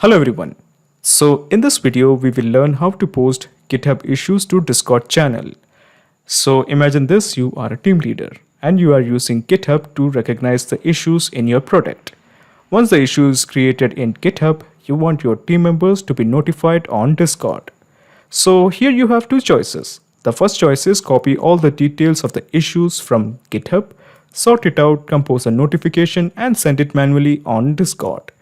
Hello everyone. So in this video we will learn how to post GitHub issues to Discord channel. So imagine this, you are a team leader and you are using GitHub to recognize the issues in your product. Once the issue is created in GitHub, you want your team members to be notified on Discord. So here you have two choices. The first choice is copy all the details of the issues from GitHub, sort it out, compose a notification and send it manually on Discord.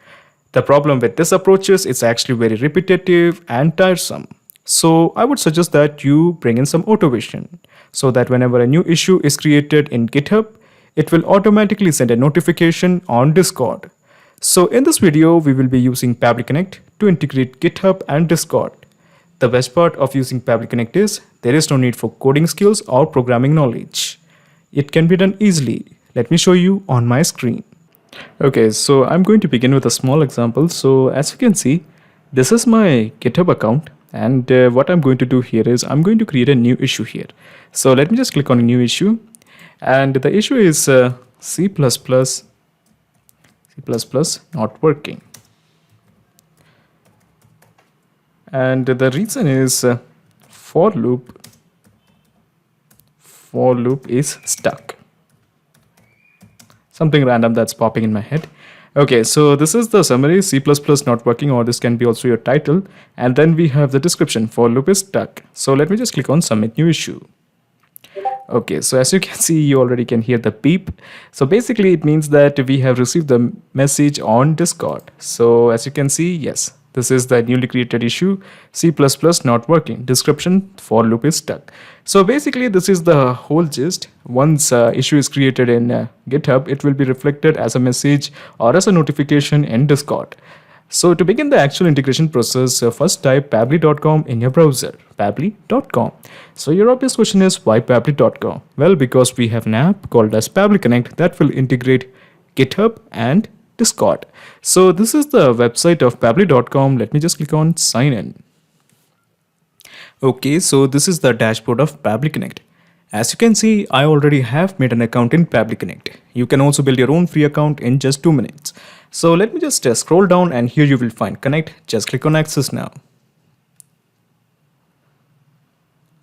The problem with this approach is it's actually very repetitive and tiresome. So I would suggest that you bring in some automation so that whenever a new issue is created in GitHub, it will automatically send a notification on Discord. So in this video, we will be using Pabbly Connect to integrate GitHub and Discord. The best part of using Pabbly Connect is there is no need for coding skills or programming knowledge. It can be done easily. Let me show you on my screen. Okay, so I'm going to begin with a small example. So as you can see, this is my GitHub account and what I'm going to do here is I'm going to create a new issue here. So let me just click on a new issue and the issue is C++ not working. And the reason is for loop is stuck. Something random that's popping in my head. Okay, so this is the summary, C++ not working, or this can be also your title. And then we have the description, for loop is stuck. So let me just click on submit new issue. Okay, so as you can see, you already can hear the beep. So basically it means that we have received the message on Discord. So as you can see, yes, this is the newly created issue, C++ not working, description, for loop is stuck. So basically this is the whole gist. Once issue is created in GitHub, it will be reflected as a message or as a notification in Discord. So to begin the actual integration process, first type pabbly.com in your browser, pabbly.com. So your obvious question is, why pabbly.com? Well, because we have an app called as Pabbly Connect that will integrate GitHub and Discord. So this is the website of pabbly.com. Let me just click on sign in. Okay, so this is the dashboard of Pabbly Connect. As you can see, I already have made an account in Pabbly Connect. You can also build your own free account in just 2 minutes. So let me just scroll down and here you will find Connect. Just click on Access now.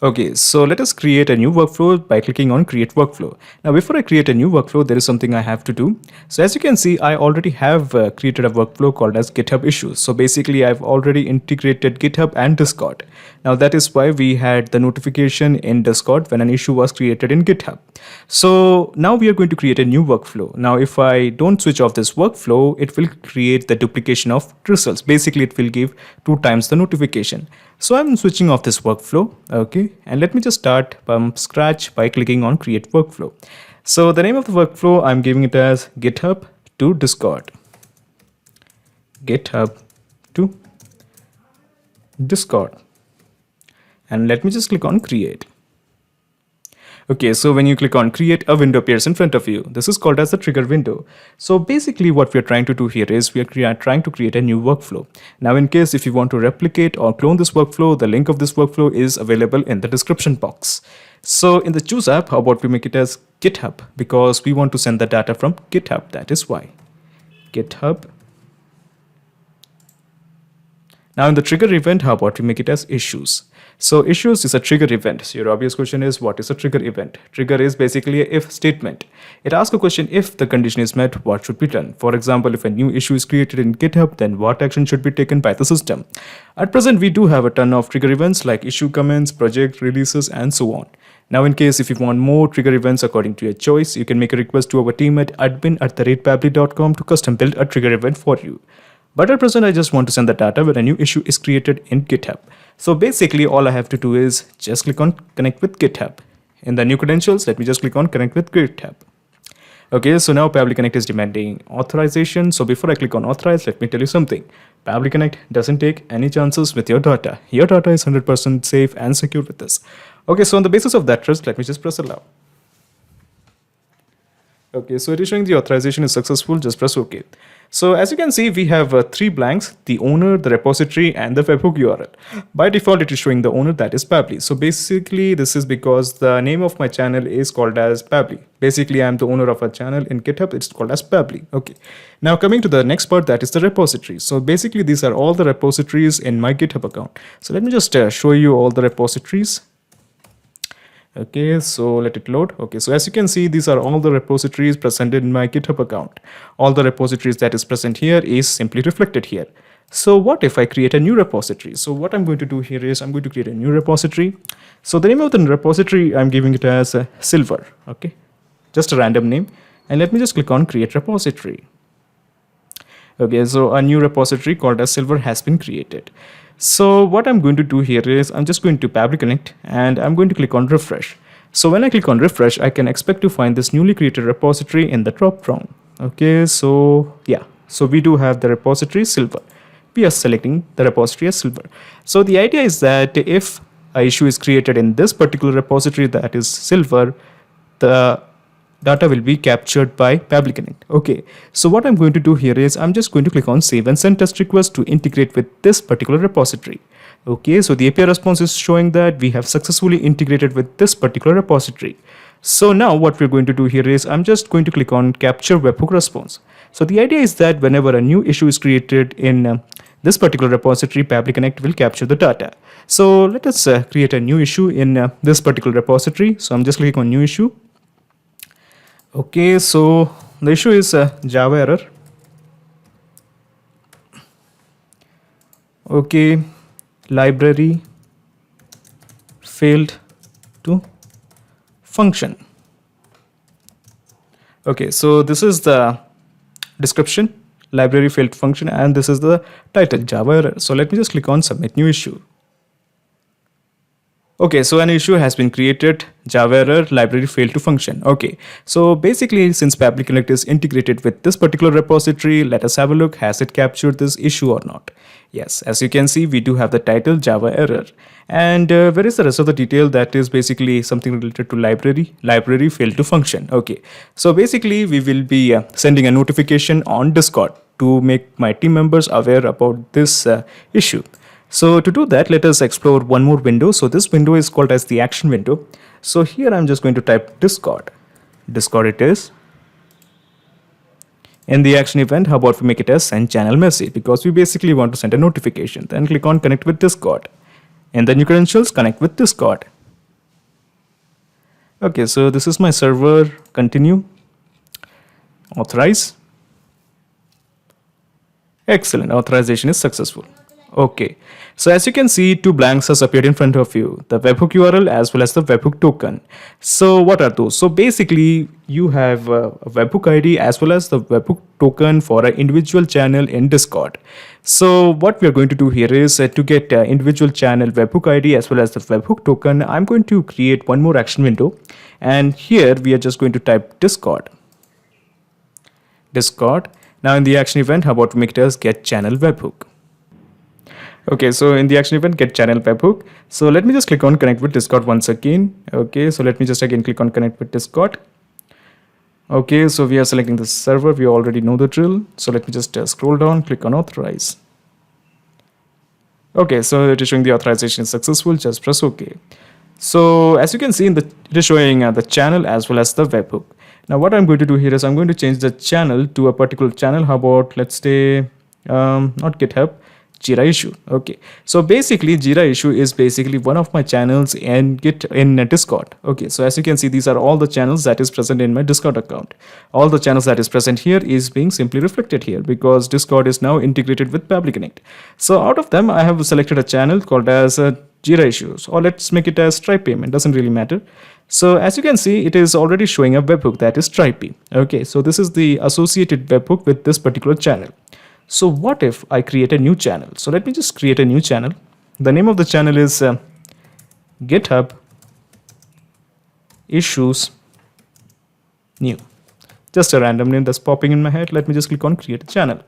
Okay, so let us create a new workflow by clicking on Create Workflow. Now, before I create a new workflow, there is something I have to do. So as you can see, I already have created a workflow called as GitHub Issues. So basically, I've already integrated GitHub and Discord. Now, that is why we had the notification in Discord when an issue was created in GitHub. So now we are going to create a new workflow. Now, if I don't switch off this workflow, it will create the duplication of results. Basically, it will give 2 times the notification. So I'm switching off this workflow, okay, and let me just start from scratch by clicking on Create Workflow. So the name of the workflow, I'm giving it as GitHub to Discord. GitHub to Discord. And let me just click on Create. Okay, so when you click on Create, a window appears in front of you. This is called as the trigger window. So basically what we're trying to do here is we are trying to create a new workflow. Now in case if you want to replicate or clone this workflow, the link of this workflow is available in the description box. So in the Choose app, how about we make it as GitHub, because we want to send the data from GitHub. That is why. GitHub. Now in the trigger event, how about we make it as issues? So issues is a trigger event. So your obvious question is, what is a trigger event? Trigger is basically an if statement. It asks a question, if the condition is met, what should be done? For example, if a new issue is created in GitHub, then what action should be taken by the system? At present, we do have a ton of trigger events like issue comments, project releases, and so on. Now, in case if you want more trigger events according to your choice, you can make a request to our team at admin@pabbly.com to custom build a trigger event for you. But at present, I just want to send the data when a new issue is created in GitHub. So basically, all I have to do is just click on Connect with GitHub. In the new credentials, let me just click on Connect with GitHub. Okay, so now Pabbly Connect is demanding authorization. So before I click on Authorize, let me tell you something. Pabbly Connect doesn't take any chances with your data. Your data is 100% safe and secure with this. Okay, so on the basis of that trust, let me just press allow. Okay, so it is showing the authorization is successful. Just press OK. So as you can see, we have three blanks: the owner, the repository, and the webhook URL. By default, it is showing the owner, that is Pabbly. So basically, this is because the name of my channel is called as Pabbly. Basically, I'm the owner of a channel in GitHub. It's called as Pabbly. Okay. Now coming to the next part, that is the repository. So basically, these are all the repositories in my GitHub account. So let me just show you all the repositories. Okay, so let it load. Okay, so as you can see, these are all the repositories presented in my GitHub account. All the repositories that is present here is simply reflected here. So what if I create a new repository? So what I'm going to do here is I'm going to create a new repository. So the name of the repository, I'm giving it as Silver. Okay, just a random name. And let me just click on create repository. Okay, so a new repository called as Silver has been created. So what I'm going to do here is I'm just going to Pabbly Connect and I'm going to click on refresh. So when I click on refresh, I can expect to find this newly created repository in the drop down. Okay, so yeah, so we do have the repository Silver. We are selecting the repository as Silver. So the idea is that if a issue is created in this particular repository that is Silver, the data will be captured by Pabbly Connect. Okay, so what I'm going to do here is I'm just going to click on save and send test request to integrate with this particular repository. Okay, so the API response is showing that we have successfully integrated with this particular repository. So now what we're going to do here is I'm just going to click on capture webhook response. So the idea is that whenever a new issue is created in this particular repository, Pabbly Connect will capture the data. So let us create a new issue in this particular repository. So I'm just clicking on new issue. Okay, so the issue is Java error. Okay, library failed to function. Okay, so this is the description, library failed to function, and this is the title, Java error. So let me just click on submit new issue. Okay, so an issue has been created, Java error, library failed to function. Okay, so basically since Pabbly Connect is integrated with this particular repository, let us have a look, has it captured this issue or not? Yes, as you can see, we do have the title Java error. And where is the rest of the detail? That is basically something related to library failed to function. Okay, so basically we will be sending a notification on Discord to make my team members aware about this issue. So to do that, let us explore one more window. So this window is called as the action window. So here I'm just going to type Discord. Discord it is. In the action event, how about we make it as send channel message, because we basically want to send a notification. Then click on connect with Discord. And then new credentials, connect with Discord. Okay, so this is my server. Continue. Authorize. Excellent. Authorization is successful. Okay, so as you can see, two blanks has appeared in front of you, the webhook URL as well as the webhook token. So what are those? So basically you have a webhook ID as well as the webhook token for an individual channel in Discord. So what we are going to do here is to get individual channel webhook ID as well as the webhook token, I'm going to create one more action window, and here we are just going to type Discord. Discord. Now in the action event, how about we make it as get channel webhook. Okay, so in the action event, get channel webhook. So let me just click on connect with Discord once again. Okay, so let me just again click on connect with Discord. Okay, so we are selecting the server. We already know the drill. So let me just scroll down, click on authorize. Okay, so it is showing the authorization is successful. Just press OK. So as you can see, it is showing the channel as well as the webhook. Now what I'm going to do here is I'm going to change the channel to a particular channel. How about let's say not GitHub, Jira issue. Okay, so basically Jira issue is basically one of my channels in Discord. Okay, so as you can see, these are all the channels that is present in my Discord account. All the channels that is present here is being simply reflected here because Discord is now integrated with Pabbly Connect. So out of them, I have selected a channel called as Jira issues, or let's make it as Stripe payment, doesn't really matter. So as you can see, it is already showing a webhook that is Stripe. Okay, so this is the associated webhook with this particular channel. So what if I create a new channel? So let me just create a new channel. The name of the channel is GitHub issues new. Just a random name that's popping in my head. Let me just click on create a channel.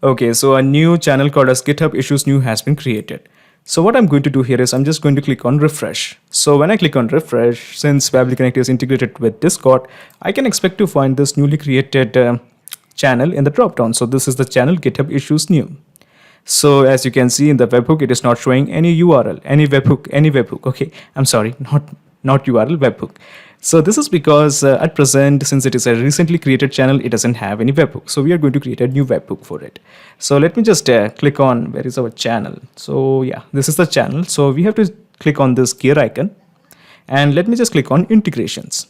Okay, so a new channel called as GitHub issues new has been created. So what I'm going to do here is I'm just going to click on refresh. So when I click on refresh, since Pabbly Connect is integrated with Discord, I can expect to find this newly created channel in the dropdown. So this is the channel GitHub issues new. So as you can see in the webhook, it is not showing any URL, any webhook. Okay, I'm sorry, not URL, webhook. So this is because at present, since it is a recently created channel, it doesn't have any webhook. So we are going to create a new webhook for it. So let me just click on where is our channel. So yeah, this is the channel. So we have to click on this gear icon, and let me just click on integrations.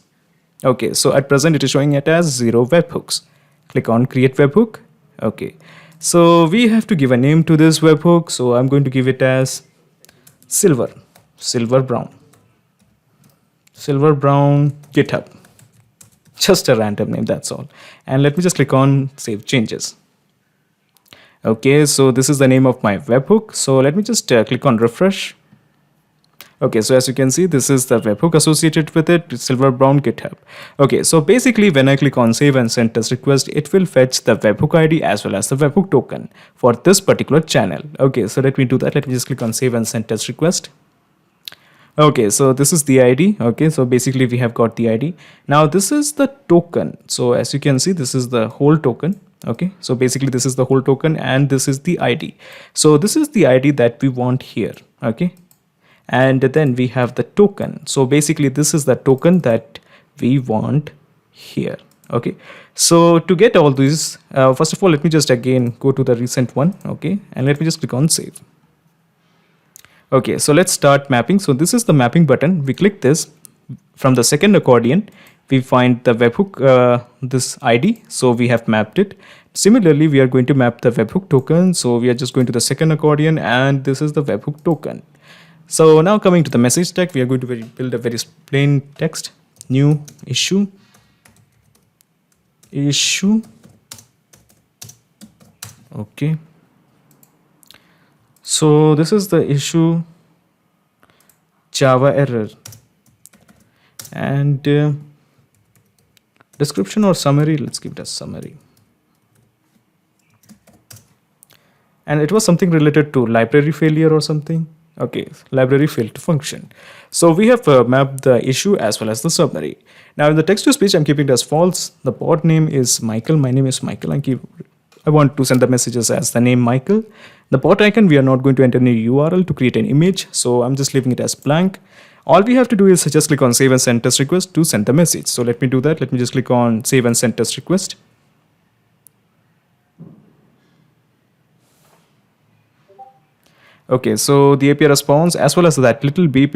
Okay, so at present it is showing it as 0 webhooks. Click on create webhook. Okay, so we have to give a name to this webhook. So I'm going to give it as silver brown GitHub. Just a random name, that's all. And let me just click on save changes. Okay, so this is the name of my webhook. So let me just click on refresh. Okay, so as you can see, this is the webhook associated with it, silver brown GitHub. Okay, so basically when I click on save and send test request, it will fetch the webhook ID as well as the webhook token for this particular channel. Okay, so let me do that. Let me just click on save and send test request. Okay, so this is the ID. Okay, so basically we have got the ID. Now this is the token. So as you can see, this is the whole token. Okay, so basically this is the whole token and this is the ID. So this is the ID that we want here. Okay, and then we have the token. So basically this is the token that we want here. Okay, so to get all these, first of all, let me just again go to the recent one. Okay, and let me just click on save. Okay, so let's start mapping. So this is the mapping button. We click this. From the second accordion, we find the webhook, this ID. So we have mapped it. Similarly, we are going to map the webhook token. So we are just going to the second accordion and this is the webhook token. So now coming to the message tag, we are going to build a very plain text, new issue. Okay. So this is the issue, Java error, and description or summary, let's give it a summary. And it was something related to library failure or something. Okay, library failed to function. So we have mapped the issue as well as the summary. Now in the text to speech, I'm keeping it as false. The bot name is Michael. My name is Michael. I want to send the messages as the name Michael. The bot icon, we are not going to enter any URL to create an image. So I'm just leaving it as blank. All we have to do is just click on save and send test request to send the message. So let me do that. Let me just click on save and send test request. Okay, so the API response as well as that little beep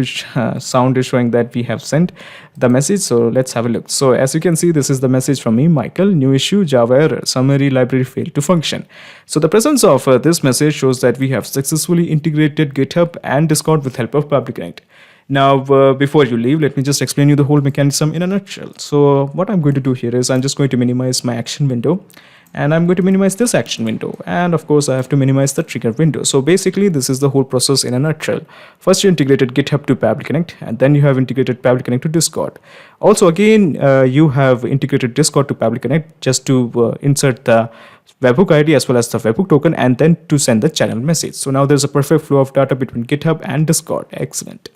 sound is showing that we have sent the message. So let's have a look. So as you can see, this is the message from me, Michael, new issue, Java error, summary library failed to function. So the presence of this message shows that we have successfully integrated GitHub and Discord with help of Pabbly Connect. Now, before you leave, let me just explain you the whole mechanism in a nutshell. So what I'm going to do here is I'm just going to minimize my action window. And I'm going to minimize this action window. And of course, I have to minimize the trigger window. So basically, this is the whole process in a nutshell. First, you integrated GitHub to Pabbly Connect, and then you have integrated Pabbly Connect to Discord. Also, again, you have integrated Discord to Pabbly Connect just to insert the webhook ID as well as the webhook token, and then to send the channel message. So now there's a perfect flow of data between GitHub and Discord. Excellent.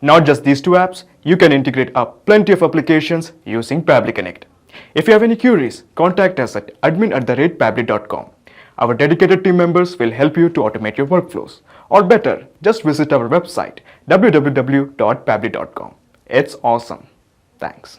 Not just these two apps, you can integrate up plenty of applications using Pabbly Connect. If you have any queries, contact us at admin@pabbly.com. Our dedicated team members will help you to automate your workflows. Or better, just visit our website www.pabbly.com. It's awesome. Thanks.